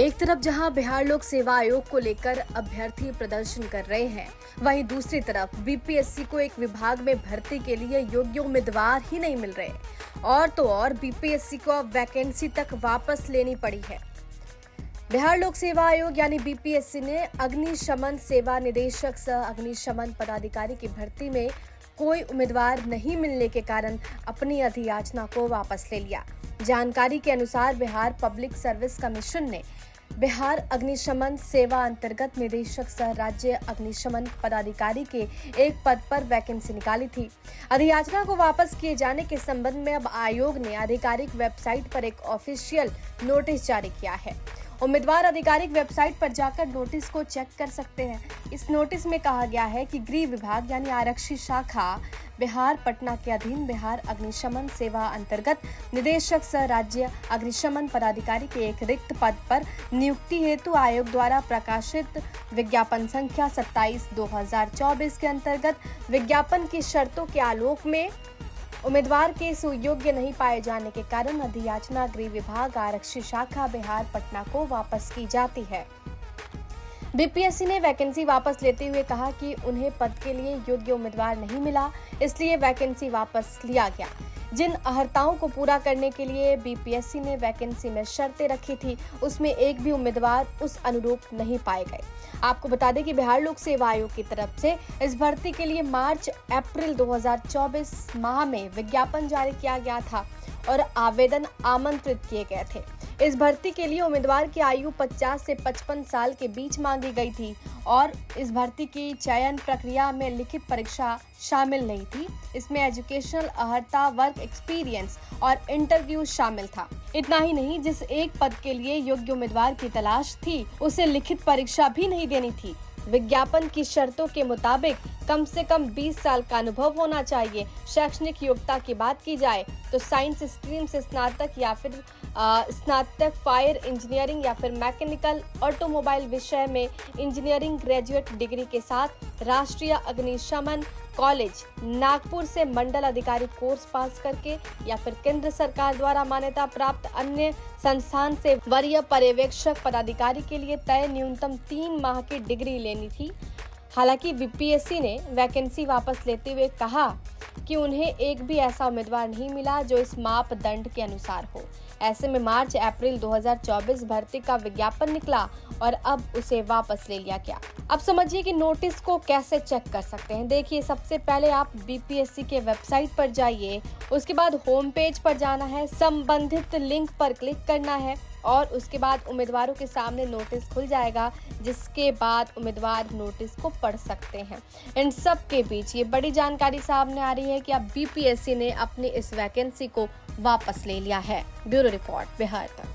एक तरफ जहां बिहार लोक सेवा आयोग को लेकर अभ्यर्थी प्रदर्शन कर रहे हैं, वहीं दूसरी तरफ बीपीएससी को एक विभाग में भर्ती के लिए योग्य उम्मीदवार ही नहीं मिल रहे और तो और बीपीएससी को अब वैकेंसी तक वापस लेनी पड़ी है। बिहार लोक सेवा आयोग यानी बीपीएससी ने अग्निशमन सेवा निदेशक सह अग्निशमन पदाधिकारी की भर्ती में कोई उम्मीदवार नहीं मिलने के कारण अपनी अधियाचना को वापस ले लिया। जानकारी के अनुसार बिहार पब्लिक सर्विस कमीशन ने बिहार अग्निशमन सेवा अंतर्गत निदेशक सह राज्य अग्निशमन पदाधिकारी के एक पद पर वैकेंसी निकाली थी। अधियाचना को वापस किए जाने के संबंध में अब आयोग ने आधिकारिक वेबसाइट पर एक ऑफिशियल नोटिस जारी किया है। उम्मीदवार आधिकारिक वेबसाइट पर जाकर नोटिस को चेक कर सकते हैं। इस नोटिस में कहा गया है कि गृह विभाग यानी आरक्षी शाखा बिहार पटना के अधीन बिहार अग्निशमन सेवा अंतर्गत निदेशक सह राज्य अग्निशमन पदाधिकारी के एक रिक्त पद पर नियुक्ति हेतु आयोग द्वारा प्रकाशित विज्ञापन संख्या 27/2024 के अंतर्गत विज्ञापन की शर्तों के आलोक में उम्मीदवार के सुयोग्य नहीं पाए जाने के कारण अधियाचना गृह विभाग आरक्षी शाखा बिहार पटना को वापस की जाती है। बीपीएससी ने वैकेंसी वापस लेते हुए कहा कि उन्हें पद के लिए योग्य उम्मीदवार नहीं मिला, इसलिए वैकेंसी वापस लिया गया। जिन अहर्ताओं को पूरा करने के लिए बीपीएससी ने वैकेंसी में शर्तें रखी थी, उसमें एक भी उम्मीदवार उस अनुरूप नहीं पाए गए। आपको बता दें कि बिहार लोक सेवा आयोग की तरफ से इस भर्ती के लिए मार्च-अप्रैल 2024 माह में विज्ञापन जारी किया गया था और आवेदन आमंत्रित किए गए थे। इस भर्ती के लिए उम्मीदवार की आयु 50 से 55 साल के बीच मांगी गई थी और इस भर्ती की चयन प्रक्रिया में लिखित परीक्षा शामिल नहीं थी। इसमें एजुकेशनल अहर्ता, वर्क एक्सपीरियंस और इंटरव्यू शामिल था। इतना ही नहीं, जिस एक पद के लिए योग्य उम्मीदवार की तलाश थी, उसे लिखित परीक्षा भी नहीं देनी थी। विज्ञापन की शर्तों के मुताबिक कम से कम 20 साल का अनुभव होना चाहिए। शैक्षणिक योग्यता की बात की जाए तो साइंस स्ट्रीम से स्नातक या फिर स्नातक फायर इंजीनियरिंग या फिर मैकेनिकल ऑटोमोबाइल विषय में इंजीनियरिंग ग्रेजुएट डिग्री के साथ राष्ट्रीय अग्निशमन कॉलेज नागपुर से मंडल अधिकारी कोर्स पास करके या फिर केंद्र सरकार द्वारा मान्यता प्राप्त अन्य संस्थान से वरीय पर्यवेक्षक पदाधिकारी के लिए तय न्यूनतम 3 माह की डिग्री लेनी थी। हालांकि बीपीएससी ने वैकेंसी वापस लेते हुए कहा कि उन्हें एक भी ऐसा उम्मीदवार नहीं मिला जो इस मापदंड के अनुसार हो। ऐसे में मार्च-अप्रैल 2024 भर्ती का विज्ञापन निकला और अब उसे वापस ले लिया गया। अब समझिए कि नोटिस को कैसे चेक कर सकते हैं। देखिए, सबसे पहले आप बीपीएससी के वेबसाइट पर जाइए, उसके बाद होम पेज पर जाना है, संबंधित लिंक पर क्लिक करना है और उसके बाद उम्मीदवारों के सामने नोटिस खुल जाएगा, जिसके बाद उम्मीदवार नोटिस को पढ़ सकते हैं। इन सब के बीच ये बड़ी जानकारी सामने आ रही है कि अब बीपीएससी ने अपनी इस वैकेंसी को वापस ले लिया है। ब्यूरो रिपोर्ट, बिहार तक।